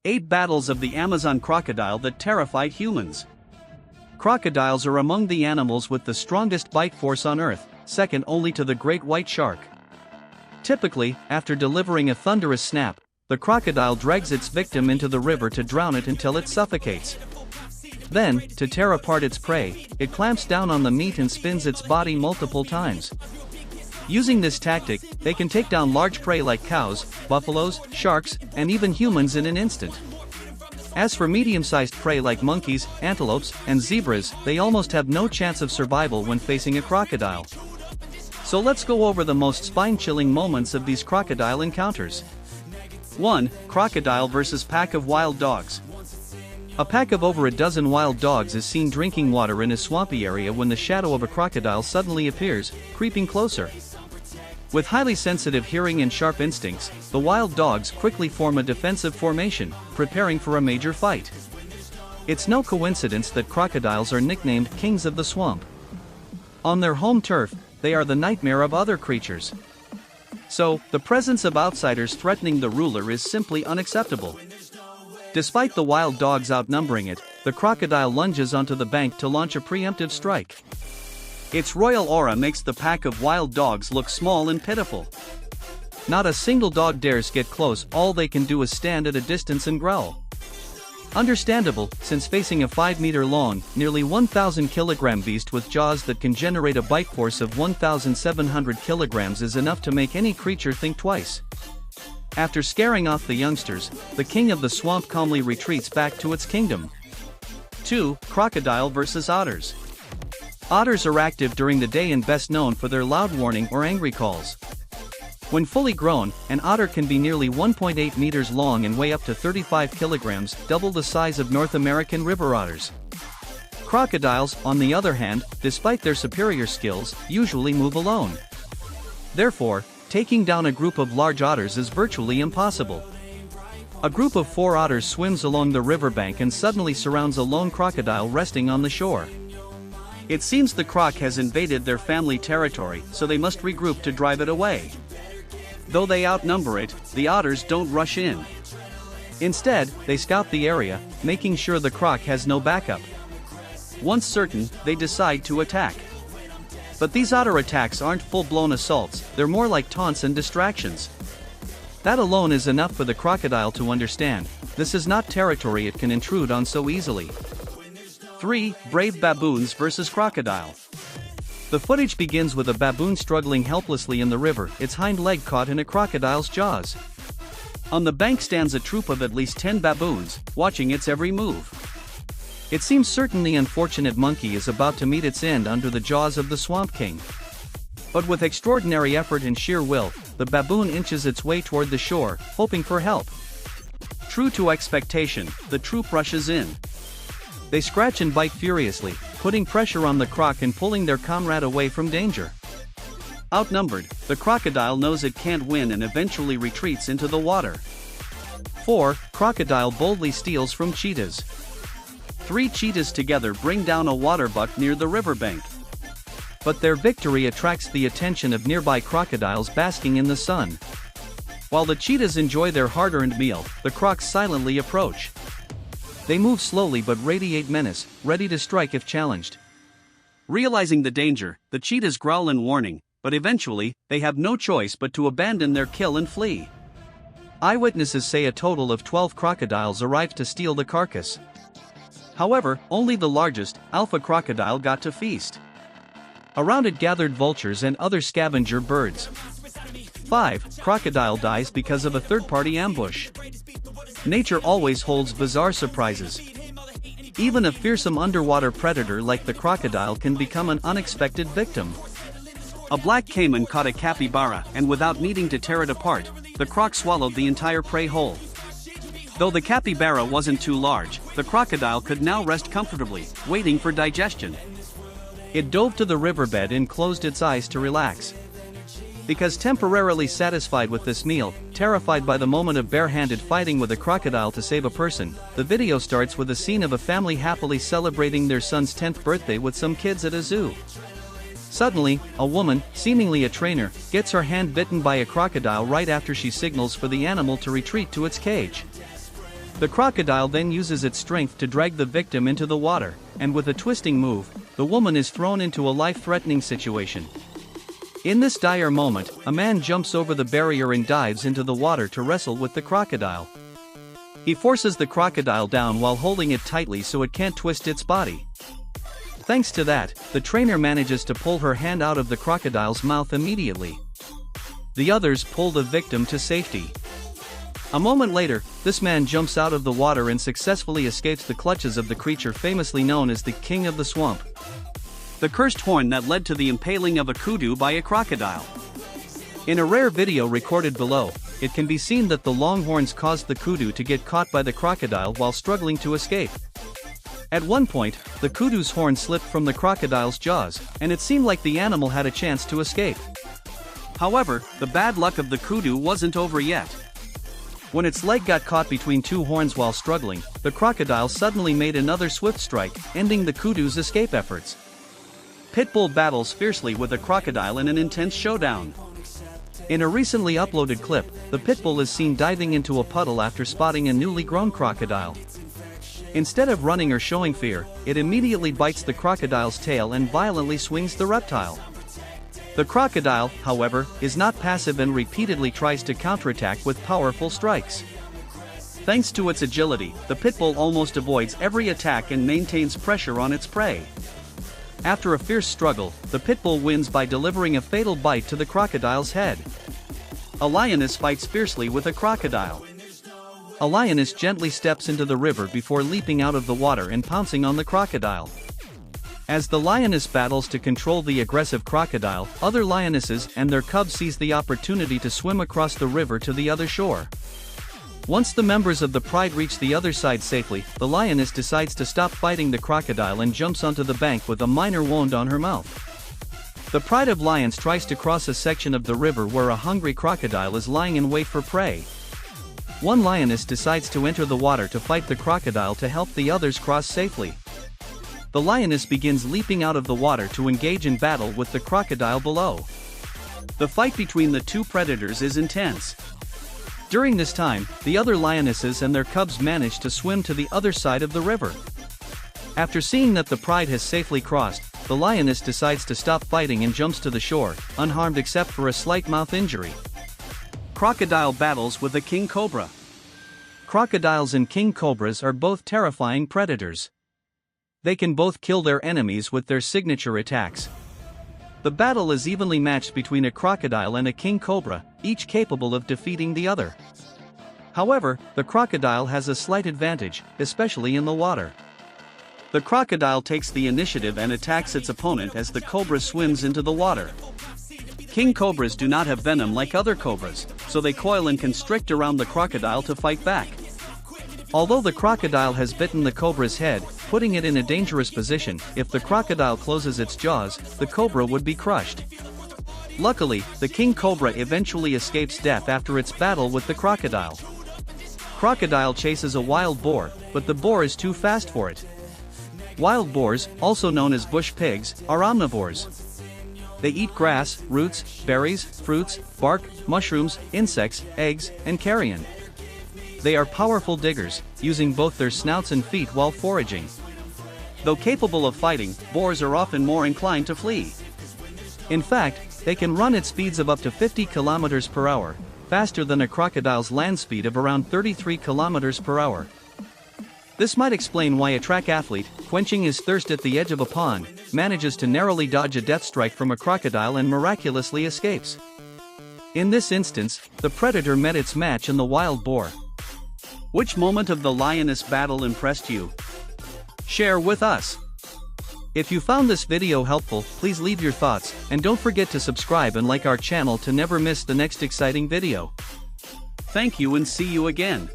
8 battles of the Amazon crocodile that terrified humans. Crocodiles are among the animals with the strongest bite force on Earth, second only to the great white shark. Typically, after delivering a thunderous snap, the crocodile drags its victim into the river to drown it until it suffocates. Then, to tear apart its prey, it clamps down on the meat and spins its body multiple times. Using this tactic, they can take down large prey like cows, buffaloes, sharks, and even humans in an instant. As for medium-sized prey like monkeys, antelopes, and zebras, they almost have no chance of survival when facing a crocodile. So let's go over the most spine-chilling moments of these crocodile encounters. 1. Crocodile versus pack of wild dogs. A pack of over a dozen wild dogs is seen drinking water in a swampy area when the shadow of a crocodile suddenly appears, creeping closer. With highly sensitive hearing and sharp instincts, the wild dogs quickly form a defensive formation, preparing for a major fight. It's no coincidence that crocodiles are nicknamed kings of the swamp. On their home turf, they are the nightmare of other creatures. So, the presence of outsiders threatening the ruler is simply unacceptable. Despite the wild dogs outnumbering it, the crocodile lunges onto the bank to launch a preemptive strike. Its royal aura makes the pack of wild dogs look small and pitiful. Not a single dog dares get close, all they can do is stand at a distance and growl. Understandable, since facing a 5-meter-long, nearly 1,000-kilogram beast with jaws that can generate a bite force of 1,700 kilograms is enough to make any creature think twice. After scaring off the youngsters, the king of the swamp calmly retreats back to its kingdom. 2. Crocodile versus otters. Otters are active during the day and best known for their loud warning or angry calls. When fully grown, an otter can be nearly 1.8 meters long and weigh up to 35 kilograms, double the size of North American river otters. Crocodiles, on the other hand, despite their superior skills, usually move alone. Therefore, taking down a group of large otters is virtually impossible. A group of 4 otters swims along the riverbank and suddenly surrounds a lone crocodile resting on the shore. It seems the croc has invaded their family territory, so they must regroup to drive it away. Though they outnumber it, the otters don't rush in. Instead, they scout the area, making sure the croc has no backup. Once certain, they decide to attack. But these otter attacks aren't full-blown assaults, they're more like taunts and distractions. That alone is enough for the crocodile to understand, this is not territory it can intrude on so easily. 3. Brave baboons versus crocodile. The footage begins with a baboon struggling helplessly in the river, its hind leg caught in a crocodile's jaws. On the bank stands a troop of at least 10 baboons, watching its every move. It seems certain the unfortunate monkey is about to meet its end under the jaws of the Swamp King. But with extraordinary effort and sheer will, the baboon inches its way toward the shore, hoping for help. True to expectation, the troop rushes in. They scratch and bite furiously, putting pressure on the croc and pulling their comrade away from danger. Outnumbered, the crocodile knows it can't win and eventually retreats into the water. 4. Crocodile boldly steals from cheetahs. 3 cheetahs together bring down a water buck near the riverbank. But their victory attracts the attention of nearby crocodiles basking in the sun. While the cheetahs enjoy their hard-earned meal, the crocs silently approach. They move slowly but radiate menace, ready to strike if challenged. Realizing the danger, the cheetahs growl in warning, but eventually, they have no choice but to abandon their kill and flee. Eyewitnesses say a total of 12 crocodiles arrived to steal the carcass. However, only the largest, alpha crocodile got to feast. Around it gathered vultures and other scavenger birds. 5. Crocodile dies because of a third-party ambush. Nature always holds bizarre surprises. Even a fearsome underwater predator like the crocodile can become an unexpected victim. A black caiman caught a capybara, and without needing to tear it apart, the croc swallowed the entire prey whole. Though the capybara wasn't too large, the crocodile could now rest comfortably, waiting for digestion. It dove to the riverbed and closed its eyes to relax. Because temporarily satisfied with this meal, terrified by the moment of bare-handed fighting with a crocodile to save a person, the video starts with a scene of a family happily celebrating their son's 10th birthday with some kids at a zoo. Suddenly, a woman, seemingly a trainer, gets her hand bitten by a crocodile right after she signals for the animal to retreat to its cage. The crocodile then uses its strength to drag the victim into the water, and with a twisting move, the woman is thrown into a life-threatening situation. In this dire moment, a man jumps over the barrier and dives into the water to wrestle with the crocodile. He forces the crocodile down while holding it tightly so it can't twist its body. Thanks to that, the trainer manages to pull her hand out of the crocodile's mouth immediately. The others pull the victim to safety. A moment later, this man jumps out of the water and successfully escapes the clutches of the creature famously known as the King of the Swamp, the cursed horn that led to the impaling of a kudu by a crocodile. In a rare video recorded below, it can be seen that the long horns caused the kudu to get caught by the crocodile while struggling to escape. At one point, the kudu's horn slipped from the crocodile's jaws, and it seemed like the animal had a chance to escape. However, the bad luck of the kudu wasn't over yet. When its leg got caught between two horns while struggling, the crocodile suddenly made another swift strike, ending the kudu's escape efforts. Pitbull battles fiercely with a crocodile in an intense showdown. In a recently uploaded clip, the pitbull is seen diving into a puddle after spotting a newly grown crocodile. Instead of running or showing fear, it immediately bites the crocodile's tail and violently swings the reptile. The crocodile, however, is not passive and repeatedly tries to counterattack with powerful strikes. Thanks to its agility, the pitbull almost avoids every attack and maintains pressure on its prey. After a fierce struggle, the pitbull wins by delivering a fatal bite to the crocodile's head. A lioness fights fiercely with a crocodile. A lioness gently steps into the river before leaping out of the water and pouncing on the crocodile. As the lioness battles to control the aggressive crocodile, other lionesses and their cubs seize the opportunity to swim across the river to the other shore. Once the members of the pride reach the other side safely, the lioness decides to stop fighting the crocodile and jumps onto the bank with a minor wound on her mouth. The pride of lions tries to cross a section of the river where a hungry crocodile is lying in wait for prey. One lioness decides to enter the water to fight the crocodile to help the others cross safely. The lioness begins leaping out of the water to engage in battle with the crocodile below. The fight between the two predators is intense. During this time, the other lionesses and their cubs manage to swim to the other side of the river. After seeing that the pride has safely crossed, the lioness decides to stop fighting and jumps to the shore, unharmed except for a slight mouth injury. Crocodile battles with a king cobra. Crocodiles and king cobras are both terrifying predators. They can both kill their enemies with their signature attacks. The battle is evenly matched between a crocodile and a king cobra, each capable of defeating the other. However, the crocodile has a slight advantage, especially in the water. The crocodile takes the initiative and attacks its opponent as the cobra swims into the water. King cobras do not have venom like other cobras, so they coil and constrict around the crocodile to fight back. Although the crocodile has bitten the cobra's head, putting it in a dangerous position, if the crocodile closes its jaws, the cobra would be crushed. Luckily, the king cobra eventually escapes death after its battle with the crocodile. Crocodile chases a wild boar, but the boar is too fast for it. Wild boars, also known as bush pigs, are omnivores. They eat grass, roots, berries, fruits, bark, mushrooms, insects, eggs, and carrion. They are powerful diggers, using both their snouts and feet while foraging. Though capable of fighting, boars are often more inclined to flee. In fact, they can run at speeds of up to 50 km per hour, faster than a crocodile's land speed of around 33 km per hour. This might explain why a track athlete, quenching his thirst at the edge of a pond, manages to narrowly dodge a death strike from a crocodile and miraculously escapes. In this instance, the predator met its match in the wild boar. Which moment of the lioness battle impressed you? Share with us. If you found this video helpful, please leave your thoughts, and don't forget to subscribe and like our channel to never miss the next exciting video. Thank you and see you again.